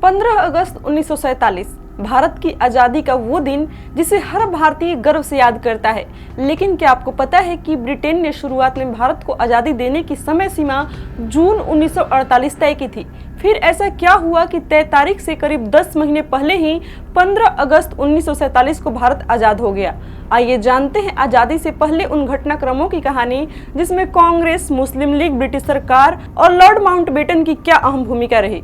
15 अगस्त 1947 भारत की आज़ादी का वो दिन जिसे हर भारतीय गर्व से याद करता है। लेकिन क्या आपको पता है कि ब्रिटेन ने शुरुआत में भारत को आज़ादी देने की समय सीमा जून 1948 तय की थी। फिर ऐसा क्या हुआ कि तय तारीख से करीब 10 महीने पहले ही 15 अगस्त 1947 को भारत आज़ाद हो गया। आइए जानते हैं आज़ादी से पहले उन घटनाक्रमों की कहानी जिसमें कांग्रेस, मुस्लिम लीग, ब्रिटिश सरकार और लॉर्ड माउंटबेटन की क्या अहम भूमिका रही।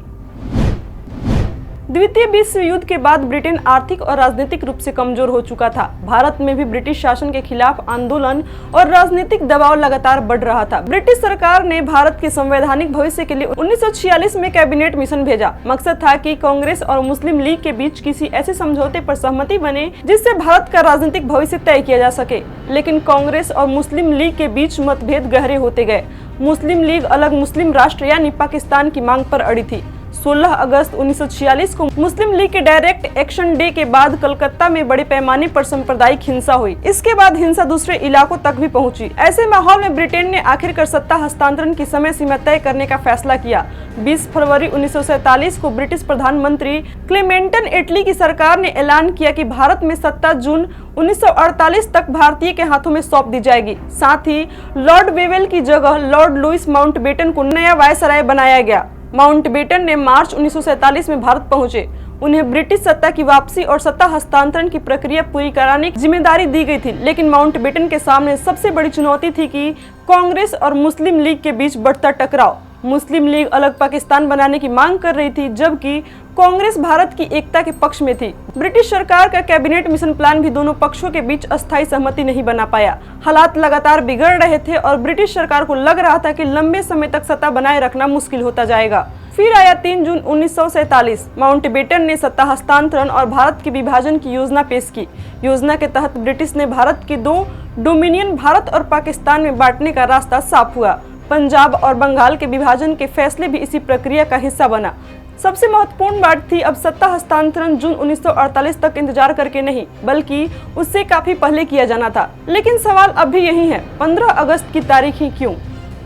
द्वितीय विश्व युद्ध के बाद ब्रिटेन आर्थिक और राजनीतिक रूप से कमजोर हो चुका था। भारत में भी ब्रिटिश शासन के खिलाफ आंदोलन और राजनीतिक दबाव लगातार बढ़ रहा था। ब्रिटिश सरकार ने भारत के संवैधानिक भविष्य के लिए 1946 में कैबिनेट मिशन भेजा। मकसद था कि कांग्रेस और मुस्लिम लीग के बीच किसी ऐसे समझौते पर सहमति बने जिससे भारत का राजनीतिक भविष्य तय किया जा सके। लेकिन कांग्रेस और मुस्लिम लीग के बीच मतभेद गहरे होते गए। मुस्लिम लीग अलग मुस्लिम राष्ट्र यानी पाकिस्तान की मांग पर अड़ी थी। 16 अगस्त 1946 को मुस्लिम लीग के डायरेक्ट एक्शन डे के बाद कलकत्ता में बड़े पैमाने पर सांप्रदायिक हिंसा हुई। इसके बाद हिंसा दूसरे इलाकों तक भी पहुंची। ऐसे माहौल में ब्रिटेन ने आखिरकार सत्ता हस्तांतरण की समय सीमा तय करने का फैसला किया। 20 फरवरी 1947 को ब्रिटिश प्रधानमंत्री क्लेमेंटन एटली की सरकार ने ऐलान किया कि भारत में सत्ता जून 1948 तक भारतीय के हाथों में सौंप दी जाएगी। साथ ही लॉर्ड वेवेल की जगह लॉर्ड लुईस माउंटबेटन को नया वायसराय बनाया गया। माउंटबेटन ने मार्च 1947 में भारत पहुंचे। उन्हें ब्रिटिश सत्ता की वापसी और सत्ता हस्तांतरण की प्रक्रिया पूरी कराने की जिम्मेदारी दी गई थी। लेकिन माउंटबेटन के सामने सबसे बड़ी चुनौती थी कि कांग्रेस और मुस्लिम लीग के बीच बढ़ता टकराव। मुस्लिम लीग अलग पाकिस्तान बनाने की मांग कर रही थी, जबकि कांग्रेस भारत की एकता के पक्ष में थी। ब्रिटिश सरकार का कैबिनेट मिशन प्लान भी दोनों पक्षों के बीच अस्थायी सहमति नहीं बना पाया। हालात लगातार बिगड़ रहे थे और ब्रिटिश सरकार को लग रहा था कि लंबे समय तक सत्ता बनाए रखना मुश्किल होता जाएगा। फिर आया 3 जून 1947। माउंटबेटन ने सत्ता हस्तांतरण और भारत के विभाजन की योजना पेश की। योजना के तहत ब्रिटिश ने भारत के 2 डोमिनियन भारत और पाकिस्तान में बांटने का रास्ता साफ हुआ। पंजाब और बंगाल के विभाजन के फैसले भी इसी प्रक्रिया का हिस्सा बना। सबसे महत्वपूर्ण बात थी अब सत्ता हस्तांतरण जून 1948 तक इंतजार करके नहीं, बल्कि उससे काफी पहले किया जाना था। लेकिन सवाल अब भी यही है, 15 अगस्त की तारीख ही क्यों?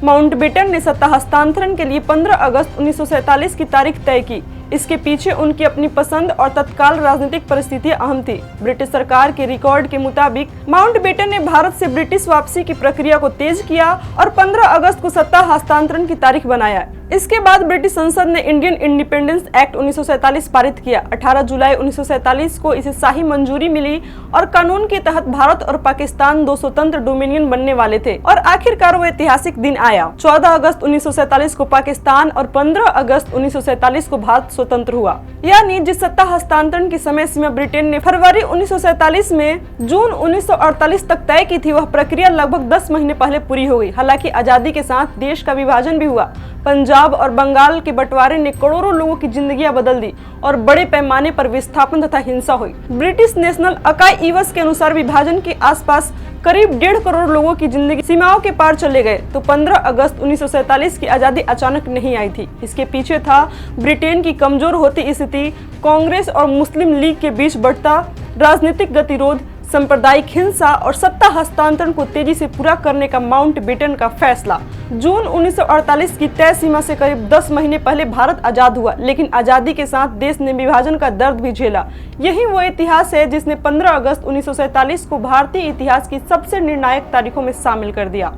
माउंटबेटन ने सत्ता हस्तांतरण के लिए 15 अगस्त 1947 की तारीख तय की। इसके पीछे उनकी अपनी पसंद और तत्काल राजनीतिक परिस्थितियां अहम थी। ब्रिटिश सरकार के रिकॉर्ड के मुताबिक माउंटबेटन ने भारत से ब्रिटिश वापसी की प्रक्रिया को तेज किया और 15 अगस्त को सत्ता हस्तांतरण की तारीख बनाया। इसके बाद ब्रिटिश संसद ने इंडियन इंडिपेंडेंस एक्ट 1947 पारित किया। 18 जुलाई 1947 को इसे शाही मंजूरी मिली और कानून के तहत भारत और पाकिस्तान 2 स्वतंत्र डोमिनियन बनने वाले थे। और आखिरकार वो ऐतिहासिक दिन आया। 14 अगस्त 1947 को पाकिस्तान और 15 अगस्त 1947 को भारत स्वतंत्र हुआ। यानी जिस सत्ता हस्तांतरण की समय सीमा ब्रिटेन ने फरवरी 1947 में जून 1948 तक तय की थी, वह प्रक्रिया लगभग 10 महीने पहले पूरी हो गई। हालांकि आजादी के साथ देश का विभाजन भी हुआ। पंजाब और बंगाल के बंटवारे ने करोड़ों लोगों की जिंदगियां बदल दी और बड़े पैमाने पर विस्थापन तथा हिंसा हुई। ब्रिटिश नेशनल आर्काइव्स के अनुसार विभाजन के आसपास करीब 1.5 करोड़ लोगों की जिंदगी सीमाओं के पार चले गए। तो 15 अगस्त 1947 की आजादी अचानक नहीं आई थी। इसके पीछे था ब्रिटेन की कमजोर होती स्थिति, कांग्रेस और मुस्लिम लीग के बीच बढ़ता राजनीतिक गतिरोध, सांप्रदायिक हिंसा और सत्ता हस्तांतरण को तेजी से पूरा करने का माउंटबेटन का फैसला। जून 1948 की तय सीमा से करीब 10 महीने पहले भारत आजाद हुआ, लेकिन आजादी के साथ देश ने विभाजन का दर्द भी झेला। यही वो इतिहास है जिसने 15 अगस्त 1947 को भारतीय इतिहास की सबसे निर्णायक तारीखों में शामिल कर दिया।